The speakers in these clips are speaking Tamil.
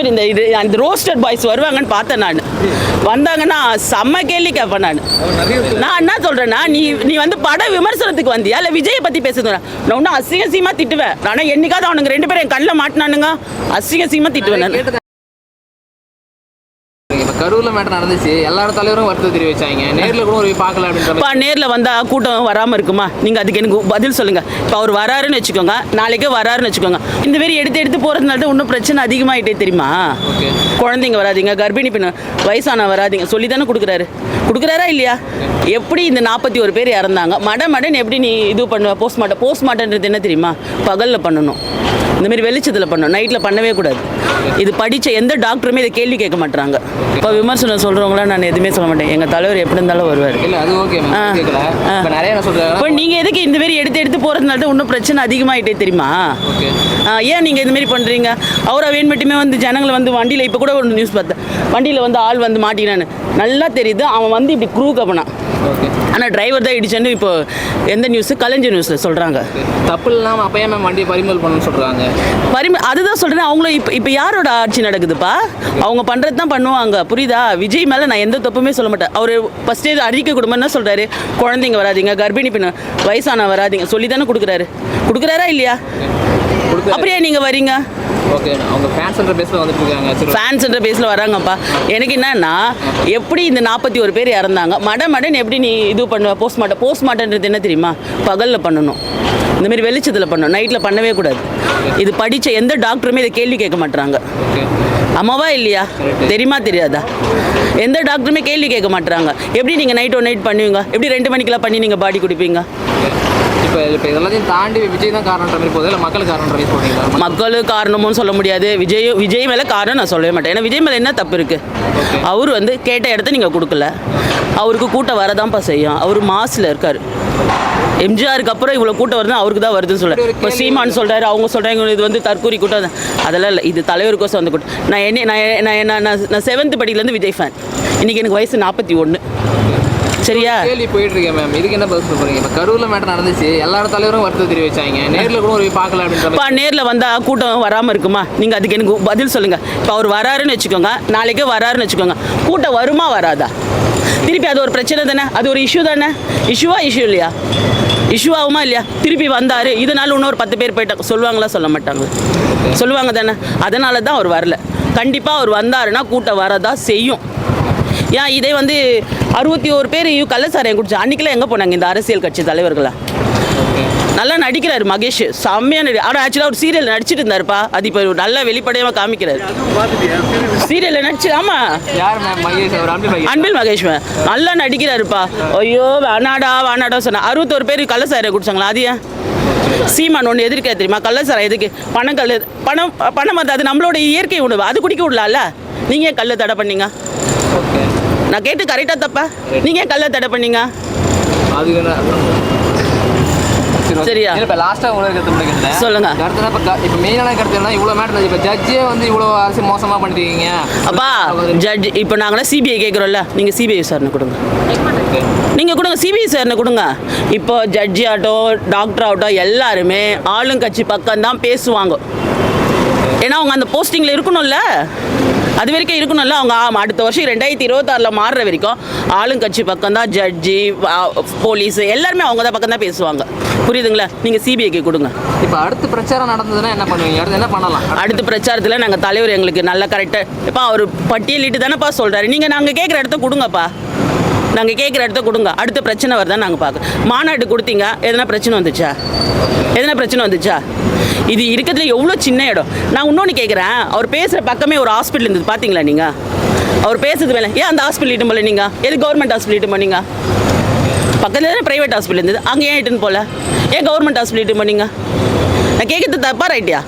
இந்த ரோஸ்டட் பாய்ஸ் வருவாங்கன்னு பார்த்தேன். நான் வந்தாங்கன்னா செம்ம கேள்வி கேட்பேன். நான் என்ன சொல்றேன்னா, நீ வந்து பட விமர்சனத்துக்கு வந்தியா இல்லை விஜயை பத்தி பேசுறேன். நான் ஒன்றும் அசிங்கசியமா திட்டுவேன். ஆனால் என்னைக்காவது அவனுங்க 2 பேரும் என் கண்ணில் மாட்டினானுங்க, அசிங்கசியமா திட்டுவேன். கரூர்ல மேட்டர் நடந்துச்சு, எல்லாரும் தலைவரும் வருத்தம் தெரிவிச்சாங்க. நேர்ல கூட ஒரு பார்க்கல அப்படின்ற. நேர்ல வந்தா கூட்டம் வராம இருக்குமா? நீங்க அதுக்கு எனக்கு பதில் சொல்லுங்க. இப்போ அவர் வராருன்னு வச்சுக்கோங்க, நாளைக்கே வராருன்னு வச்சுக்கோங்க. இந்த மாதிரி எடுத்து போறதுனால தான் இன்னும் பிரச்சனை அதிகமாயிட்டே தெரியுமா? குழந்தைங்க வராதிங்க, கர்ப்பிணி பெண், வயசான வராதிங்க சொல்லி தானே கொடுக்குறாரா இல்லையா? எப்படி இந்த 41 பேர் இறந்தாங்க மடன்னு எப்படி நீ இது பண்ணுவ? போஸ்ட்மார்ட்டம்ன்றது என்ன தெரியுமா? பகலில் பண்ணணும், இந்த மாதிரி வெளிச்சத்தில் பண்ணணும், நைட்டில் பண்ணவே கூடாது. இது படித்த எந்த டாக்டருமே இதை கேள்வி கேட்க மாட்டாங்க. இப்போ விமர்சனம் சொல்கிறவங்களாம் நான் எதுவுமே சொல்ல மாட்டேன். எங்கள் தலைவர் எப்படி இருந்தாலும் வருவார். இப்போ நீங்கள் எதுக்கு இந்த மாதிரி எடுத்து போகிறதுனால தான் இன்னும் பிரச்சனை அதிகமாகிட்டே தெரியுமா? ஏன் நீங்கள் இந்த மாதிரி பண்ணுறீங்க? அவரை வேணுமெட்டுமே வந்து ஜனங்களை வந்து வண்டியில், இப்போ கூட ஒரு நியூஸ் பார்த்தேன், வண்டியில் வந்து ஆள் வந்து மாட்டினான்னு நல்லா தெரியுது. அவன் வந்து இப்படி க்ரூ கப்பனான், ஆனால் டிரைவர் தான் இடிச்சேன்னு இப்போ எந்த நியூஸு? கலைஞர் நியூஸில் சொல்கிறாங்க. தப்பு இல்லாமல் அப்பயே மேம் வண்டியை பறிமுதல் பண்ணணும்னு சொல்கிறாங்க. அதுதான் சொல்கிறேன். அவங்களும் இப்போ யாரோட ஆட்சி நடக்குதுப்பா? அவங்க பண்ணுறது தான் பண்ணுவாங்க, புரியுதா? விஜய் மேலே நான் எந்த தப்புமே சொல்ல மாட்டேன். அவர் ஃபஸ்ட்டே அறிக்கை கொடுமை என்ன சொல்கிறாரு? குழந்தைங்க வராதிங்க, கர்ப்பிணி பெண், வயசான வராதிங்க சொல்லி தானே கொடுக்குறாரா இல்லையா? அப்படியே நீங்கள் வரீங்க. ஓகே, அவங்க ஃபேன்ஸ்ன்ற பேஸில் வந்துட்டு இருக்காங்க. ஃபேன்ஸ்ன்ற பேஸில் வராங்கப்பா. எனக்கு என்னன்னா, எப்படி இந்த 41 பேர் இறந்தாங்க மடன்னு எப்படி நீ இது பண்ணுவ? போஸ்ட்மார்ட்டம்ன்றது என்ன தெரியுமா? பகலில் பண்ணணும், இந்த மாதிரி வெளிச்சத்தில் பண்ணணும், நைட்டில் பண்ணவே கூடாது. இது படித்த எந்த டாக்டருமே இதை கேள்வி கேட்க மாட்டாங்க. ஆமாவா இல்லையா? தெரியுமா தெரியாதா? எந்த டாக்டருமே கேள்வி கேட்க மாட்டாங்க. எப்படி நீங்கள் நைட் பண்ணுவீங்க? எப்படி 2 மணிக்கெல்லாம் பண்ணி நீங்கள் பாடி குடிப்பீங்க? இப்போ இதெல்லாத்தையும் தாண்டி விஜய் தான் காரணன்ற மாதிரி போகுது, இல்லை மக்கள் காரணன்ற மாதிரி சொல்றீங்களா? மக்கள் காரணமும் சொல்ல முடியாது. விஜய் மேலே காரணம் நான் சொல்லவே மாட்டேன். ஏன்னா விஜய் மேலே என்ன தப்பு இருக்குது? அவர் வந்து கேட்ட இடத்த நீங்கள் கொடுக்கல. அவருக்கு கூட்டம் வரதான்ப்பா செய்யும். அவர் மாசில் இருக்கார். எம்ஜிஆருக்கு அப்புறம் இவ்வளோ கூட்டம் வருது, அவருக்கு தான் வருதுன்னு சொல்கிறார். இப்போ சீமான் சொல்கிறாரு, அவங்க சொல்கிறாங்க இது வந்து தற்கூரி கூட்டம். அதெல்லாம் இல்லை, இது தலைவருக்கோசம் வந்து கூட்டம். நான் 7th படியிலேருந்து விஜய் ஃபேன். இன்றைக்கி எனக்கு வயசு 41. சரியா? கேள்வி போயிட்டு இருக்கேன் மேம், இதுக்கு என்ன பதில் சொல்றீங்க? இப்போ கரூர்ல மேட்டர் நடந்துச்சு, எல்லாரும் தலைவரும் வருத்தம் தெரிவிச்சாங்க. நேரில் கூட ஒரு பார்க்கல அப்படின்ற. நேரில் வந்தால் கூட்டம் வராமல் இருக்குமா? நீங்கள் அதுக்கு எனக்கு பதில் சொல்லுங்கள். இப்போ அவர் வராருன்னு வச்சுக்கோங்க, நாளைக்கே வராருன்னு வச்சுக்கோங்க. கூட்டம் வருமா வராதா? திருப்பி அது ஒரு பிரச்சனை தானே, அது ஒரு இஷ்யூ தானே. இஷ்யூ இல்லையா? இஷ்யூ ஆகுமா இல்லையா? திருப்பி வந்தார், இதனால இன்னொரு 10 பேர் போயிட்டாங்க சொல்லுவாங்களா? சொல்ல மாட்டாங்க. சொல்லுவாங்க தானே. அதனால தான் அவர் வரல. கண்டிப்பாக அவர் வந்தாருன்னா கூட்டம் வரதா செய்யும். ஏன் இதே வந்து 61 பேர் கள்ளச்சாராயம் குடிச்சு அன்றைக்கெல்லாம் எங்கே போனாங்க இந்த அரசியல் கட்சி தலைவர்களாக? நல்லா நடிக்கிறாரு மகேஷ், செம்மையாக ஆனால் ஆக்சுவலாக ஒரு சீரியல் நடிச்சிட்டு இருந்தாருப்பா. அது இப்போ நல்லா வெளிப்படையாக காமிக்கிறாரு. சீரியலில் நடிச்சு. ஆமாம், அன்பில் மகேஷ் நல்லா நடிக்கிறாருப்பா. ஐயோ வானாடா சொன்னா 61 பேர் கள்ளச்சாராயம் குடிச்சாங்களா? அது ஏன்? சீமான் ஒன்று எதிர்க்க தெரியுமா? கள்ளச்சாராயம் எதுக்கு? பணம் அது நம்மளோட இயற்கை உணவு, அது குடிக்க விடலாம்ல. நீங்கள் ஏன் கல்லை தடை பண்ணீங்க? நான் கேட்டு கரெக்டாக தப்பா? நீங்கள் ஏன் கல்லை தடை பண்ணீங்க? சரியா? இப்போ லாஸ்ட்டாக உங்களுக்கு சொல்லுங்க. இப்போ மெயினான கருத்து என்ன? இவ்வளோ மேட்டர் இப்போ ஜட்ஜே வந்து இவ்வளோ அரசு மோசமாக பண்ணிருக்கீங்க. அப்பா ஜட்ஜ் இப்போ நாங்களாம் சிபிஐ கேட்குறோம்ல, நீங்கள் சிபிஐ விசாரணை கொடுங்க. நீங்கள் கொடுங்க, சிபிஐ விசாரணை கொடுங்க. இப்போ ஜட்ஜி ஆகட்டும், டாக்டர் ஆகட்டும், எல்லாருமே ஆளுங்கட்சி பக்கம்தான் பேசுவாங்க. ஏன்னா அவங்க அந்த போஸ்டிங்கில் இருக்கணும்ல, அது வரைக்கும் இருக்கணும்ல. அவங்க அடுத்த வருஷம் 2026 மாறுற வரைக்கும் ஆளுங்கட்சி பக்கம் தான் ஜட்ஜி, போலீஸ் எல்லாருமே அவங்க தான் பக்கம் தான் பேசுவாங்க. புரியுதுங்களா? நீங்கள் சிபிஐக்கு கொடுங்க. இப்போ அடுத்து பிரச்சாரம் நடந்ததுன்னா என்ன பண்ணுவீங்க? அடுத்து என்ன பண்ணலாம்? அடுத்த பிரச்சாரத்தில் நாங்கள் தலைவர் எங்களுக்கு நல்லா கரெக்டாக இப்போ அவர் பட்டியலிட்டு தானேப்பா சொல்கிறாரு. நாங்கள் கேட்குற இடத்த கொடுங்கப்பா. நாங்கள் கேட்குற இடத்த கொடுங்க. அடுத்த பிரச்சனை வருதான் நாங்கள் பார்க்க. மாநாட்டு கொடுத்தீங்க, எதனா பிரச்சனை வந்துச்சா? இது இருக்கிறதுல எவ்வளோ சின்ன இடம். நான் இன்னொன்று கேட்குறேன், அவர் பேசுகிற பக்கமே ஒரு ஹாஸ்பிட்டல் இருந்தது பார்த்தீங்களா? நீங்கள் அவர் பேசுறது வேலை ஏன் அந்த ஹாஸ்பிட்டல் இட்டும் போல? நீங்கள் எது கவர்மெண்ட் ஹாஸ்பிட்டல் இட்டும் போனீங்க? பக்கத்தில் தானே ப்ரைவேட் ஹாஸ்பிட்டல் இருந்தது, அங்கே ஏன் இட்டுன்னு போல? ஏன் கவர்மெண்ட் ஹாஸ்பிட்டல் இட்டும் போனீங்க? நான் கேட்குறது தப்பா ரைட்டியா?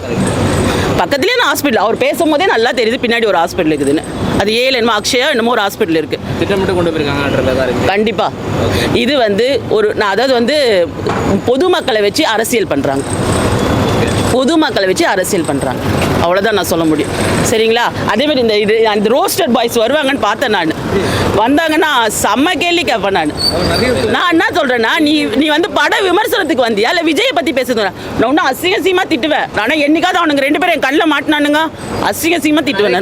பக்கத்துலேயே நான் ஹாஸ்பிட்டல், அவர் பேசும்போதே நல்லா தெரியுது பின்னாடி ஒரு ஹாஸ்பிட்டல் இருக்குதுன்னு. அது என்னமோ அக்ஷயா என்னமோ ஒரு ஹாஸ்பிட்டல் இருக்குது, திட்டமிட்டு கொண்டு போயிருக்காங்க. கண்டிப்பாக இது வந்து அதாவது வந்து பொதுமக்களை வச்சு அரசியல் பண்ணுறாங்க. அவ்வளோதான் நான் சொல்ல முடியும். சரிங்களா? அதேமாதிரி அந்த ரோஸ்டட் பாய்ஸ் வருவாங்கன்னு பார்த்தேன். நான் வந்தாங்கன்னா செம்ம கேள்வி கேட்பேன். நான் என்ன சொல்கிறேன்னா, நீ வந்து பட விமர்சனத்துக்கு வந்தியா இல்லை விஜயை பற்றி பேசுறேன்? நான் ஒன்றும் அசிங்கசியமாக திட்டுவேன். ஆனால் என்னைக்காவது அவனுங்க 2 பேரும் என் கண்ணில் மாட்டினானுங்க, அசிங்கசியமாக திட்டுவேன்.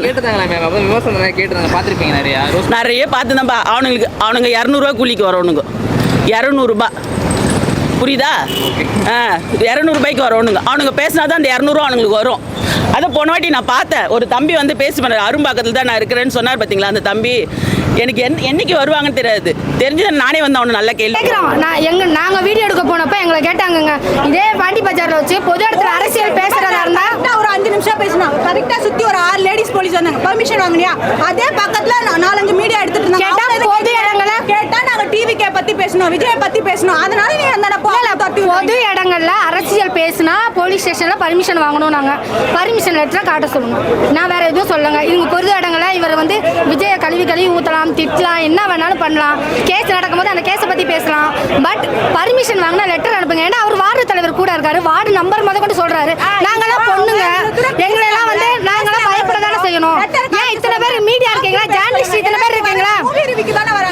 நிறைய பார்த்துதான்ப்பா. அவனுங்க 200 கூலிக்கு வரணுங்க. 200 ரூபாய், புரியுதா? 200 ரூபாய்க்கு வரணுங்க. அவனுங்க பேசினா தான் அந்த 200 அவனுங்களுக்கு வரும். அதை போன வாட்டி நான் பார்த்தேன். ஒரு தம்பி வந்து பேசி பண்ண அரும்பாக்கத்தில் தான் நான் இருக்கிறேன்னு சொன்னார் பார்த்தீங்களா? அந்த தம்பி எனக்கு என்னைக்கு வருவாங்கன்னு தெரியாது. தெரிஞ்சது நானே வந்து அவனை நல்லா கேட்குறோம். நாங்கள் வீடியோ எடுக்க போனப்போ எங்களை கேட்டாங்கங்க, இதே பாண்டி பஜாரில் வச்சு பொது இடத்துல அரசியல் பேசுறதா இருந்தால் ஒரு 5 நிமிஷம் பேசினா கரெக்டாக சுற்றி ஒரு 6 லேடிஸ் போலீஸ் வந்தாங்க. பர்மிஷன் வாங்கினியா? அதே பக்கத்தில் 4-5 மீடியா எடுத்துட்டு இருந்தாங்க. பொது இடங்கள கேட்டால் நாங்கள் டிவிக்கே பற்றி பேசணும், விஜயை பற்றி பேசணும். அதனால நீ அந்த பொது இடங்கள்ல அரசியல் பேசினா போலீஸ் ஸ்டேஷனில் பர்மிஷன் வாங்கணும். நாங்கள் பர்மிஷன் லெட்டர் காட்ட சொல்லணும். நான் வேற எதுவும் சொல்லுங்க. இவங்க பொது இடங்கள்ல இவர் வந்து விஜயை கழுவி ஊற்றலாம், திட்டலாம், என்ன வேணாலும் பண்ணலாம். கேஸ் நடக்கும்போது அந்த கேஸை பற்றி பேசலாம். பட் பர்மிஷன் வாங்கினா லெட்டர் அனுப்புங்க. ஏன்னா அவர் வார்டு தலைவர் கூட இருக்காரு. வார்டு நம்பர் முத கொண்டு சொல்றாரு. நாங்களாம் பொண்ணுங்க, எங்களெல்லாம் வந்து நாங்களாம் பயப்பட தானே செய்யணும். ஏன் இத்தனை பேர் மீடியா இருக்கீங்களா? ஜேர்னலிஸ்ட் இத்தனை பேர் இருக்கீங்களா?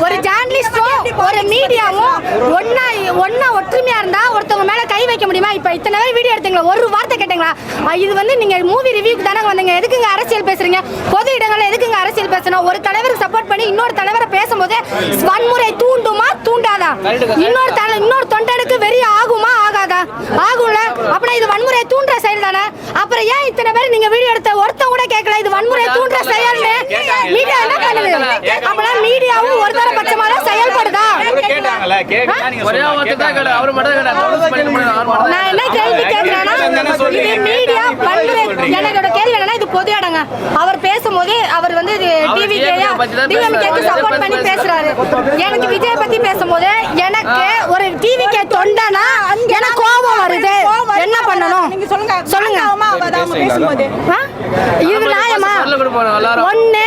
ஒரு ஜேர்னலிஸ்டும் ஒரு மீடியாவும் ஒன்னா ஒற்றுமையா இருந்தா ஒருத்தவங்க மேல கை வைக்க முடியுமா? இப்ப இத்தனை பேர் வீடியோ எடுத்தீங்களா? ஒரு வார்த்தை கேட்டீங்களா? இது வந்து நீங்க மூவி ரிவ்யூக்கு தானே வந்தீங்க. எதுக்குங்க அரசியல் பேசுறீங்க? பொது இடங்கள்ல எதுக்குங்க அரசியல் பேசணும்? ஒரு தலைவருக்கு சப்போர்ட் பண்ணி இன்னொரு தலைவரை பேசும்போது வன்முறை தூண்டுமா தூண்டாதா? இன்னொரு தொண்டனுக்கு வெறி ஆகுமா ஆகாதா? ஆகும்ல. அப்படின்னா இது வன்முறை தூண்டுற செயல் தானே. அப்புறம் ஏன் இத்தனை பேர் நீங்க வீடியோ எடுத்த ஒருத்தன் கூட கேட்கல இது வன்முறை தூண்டுற செயல்னு? மீடியா என்ன பண்ணுது? அப்படின்னா மீடியாவும் ஒரு தரப்பட்சமா தான் செயல்படுதா? நான் என்ன கேள்வி கேட்கிறேன்னா, இது மீடியா வன்முறை. என்னோட கேள்வி என்னன்னா, இது பொது இடங்க. அவர் பேசும்போது அவர் வந்து டிவிகேக்கு சப்போர்ட் பண்ணி பேசுறாரு. எனக்கு விஜய் பத்தி பேசும்போது எனக்கு ஒரு டிவிகே தொண்டனா எனக்கு கோபம் வருது. என்ன பண்ணணும் சொல்லுங்க. இது நியாயமா? ஒண்ணு,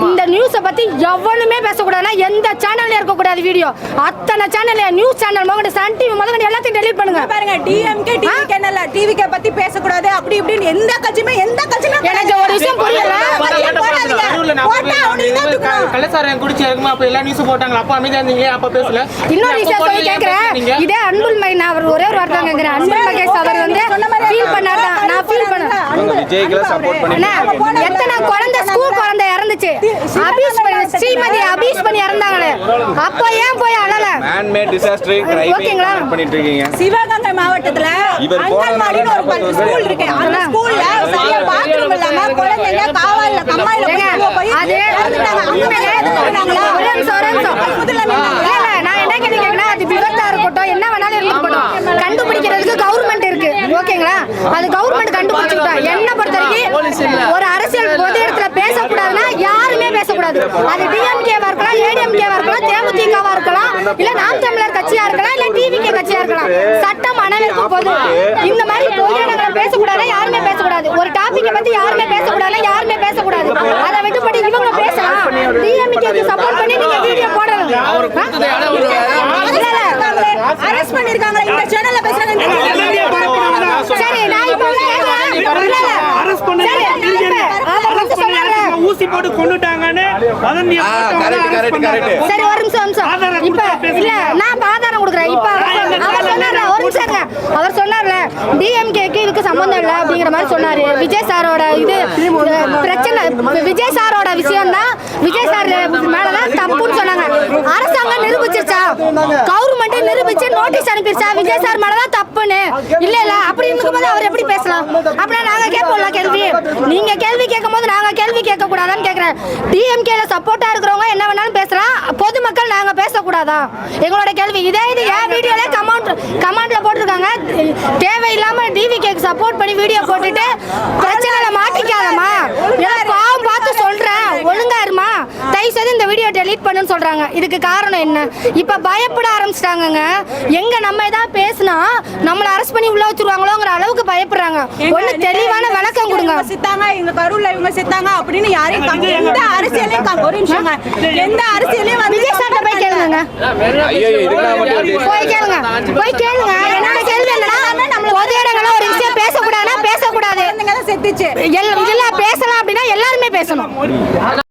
இந்த நியூஸ பத்தி எவனுமே பேசக்கூடாதுன்னா எந்த சேனல்ல இருக்க கூடாது வீடியோ. அத்தனை சேனல்ல நியூஸ் சேனல் மகன் சன் டிவி முதல்ல எல்லாத்தையும் டெலீட் பண்ணுங்க. பாருங்க, டிஎம்கே டிவிகே நல்ல டிவிகே பத்தி பேசக்கூடாது அப்படி இப்படின்னு எந்த கட்சியுமே எனக்கு ஒரு விஷயம் புரியல. இன்னொரு விஷயம் சொல்லி கேக்குறேன். இதே அன்புல் மை நான் அவர் ஒரே ஒரு வார்த்தை கேக்குறேன். அன்புல் மகேஷ் அவர் வந்து ஃபீல் பண்ணாரு. நான் ஃபீல் பண்ணேன். எத்தனை குழந்தை ஸ்கூல் குழந்தை இறந்துச்சு, ஸ்ரீமதி அபியூஸ் பண்ணி இறந்தாங்களே, அப்போ ஏன் போய் அழல? ஓகேங்களா? சிவகங்கை மாவட்டத்துல அங்கன்வாடின்னு ஒரு ஸ்கூல் இருக்கு. அந்த ஸ்கூல்ல சரியா பாத்ரூம் இல்லாம குழந்தைங்க காவாயில கம்மாயில போய் அது நான் என்ன கேட்கிறேன்னா, அது விபத்தா இருக்கட்டும், என்ன வேணாலும் இருக்கட்டும், கண்டுபிடிக்கிறதுக்கு கவர்மெண்ட் இருக்கு. ஓகேங்களா? அது கவர்மெண்ட் கண்டுபிடிச்சுக்கிட்டோம். என்ன பொறுத்த வரைக்கும் ஒரு அரசியல் பொது இடத்துல பேசக்கூடாதுன்னா யாருமே பேசக்கூடாது. அது டிஎம்கேவா இருக்கலாம், ஏடிஎம்கேவா இருக்கலாம், தேமுதிகவா இருக்கலாம், இல்ல நாம் தமிழர் கட்சியா இருக்கலாம், இல்ல டிவிகே கட்சியா இருக்கலாம். சட்டம் அனைவருக்கும் பொது. இந்த மாதிரி பொது இடங்களை பேசக்கூடாது, யாருமே பேசக்கூடாது. ஒரு டாபிக்கை பத்தி யாருமே பேசக்கூடாது, யாருமே பேசக்கூடாது. அதை விட்டுப்படி இவங்க பேசலாம். டிஎம்கேக்கு சப்போர்ட் பண்ணி நீங்க வீடியோ போடணும். அரெஸ்ட் பண்ணிருக்காங்க. இந்த சேனல்ல பேசுறாங்க. சரி, நான் இப்ப ஊசி போட்டு கொன்னுட்டாங்கன்னு சரி ஒரு நிமிஷம் இப்ப இல்ல நான் ஆதாரம் கொடுக்குறேன். இப்ப அவர் சொன்னார்ல டிஎம்கேக்கு இதுக்கு சம்பந்தம் இல்லை அப்படிங்கிற மாதிரி சொன்னாரு. விஜய் சாரோட இது பிரச்சனை, விஜய் சாரோட விஷயம் தான், விஜய் சார் மேலதான் தப்புன்னு சொன்னாங்க. அரசாங்கம் நிரூபிச்சிருச்சா? கவர்மெண்ட் நிரூபிச்சு நோட்டீஸ் அனுப்பிடுச்சா விஜய் சார் மேலதான் தப்புன்னு? இல்ல இல்ல அப்படி இருக்கும்போது அவர் எப்படி பேசலாம்? அப்படின்னா நாங்க கேட்போம்ல கேள்வி. நீங்க கேள்வி கேட்கும் போது நாங்க கேள்வி கேட்க கூடாதான்னு கேக்குறேன். டிஎம்கேல சப்போர்ட்டா இருக்கிறவங்க என்ன வேணாலும் பேசலாம், பொதுமக்கள் நாங்க பேசக்கூடாதா? எங்களோட கேள்வி இதே. இது என் வீடியோல கமெண்ட்ல போட்டிருக்காங்க, தேவையில்லாம டிவிகேக்கு சப்போர்ட் பண்ணி வீடியோ போட்டுட்டு பிரச்சனையில மாட்டிக்காதமா, பாவம் பார்த்து சொல்றேன், ஒழுங்கா இருமா, தயவுசெய்து இந்த வீடியோ டெலீட் பண்ணுன்னு சொல்றாங்க. இதுக்கு காரணம் என்ன? இப்ப பயப்பட ஆரம்பிச்சிட்டாங்க. எங்க நம்ம ஏதாவது பேசினா நம்மள அரெஸ்ட் பண்ணி உள்ள வச்சிருவாங்களோங்கிற அளவுக்கு பயப்படுறாங்க. ஒண்ணு தெளிவான விளக்கம் கொடுங்க. செத்தாங்க, எங்க கரூர்ல இவங்க செத்தாங்க அப்படின்னு யாரையும் எந்த அரசியலையும் ஒரு நிமிஷம், எந்த அரசியலையும் விஜய் சார்ட்ட போய் கேளுங்க. போய் கேளுங்க. என்னோட கேள்வி என்னன்னா, பொது இடங்கள்ல ஒரு விஷயம் பேசக்கூடாதுன்னா பேசக்கூடாது செத்துச்சு எல்லாம் பேசலாம் அப்படின்னா எல்லாருமே பேசணும்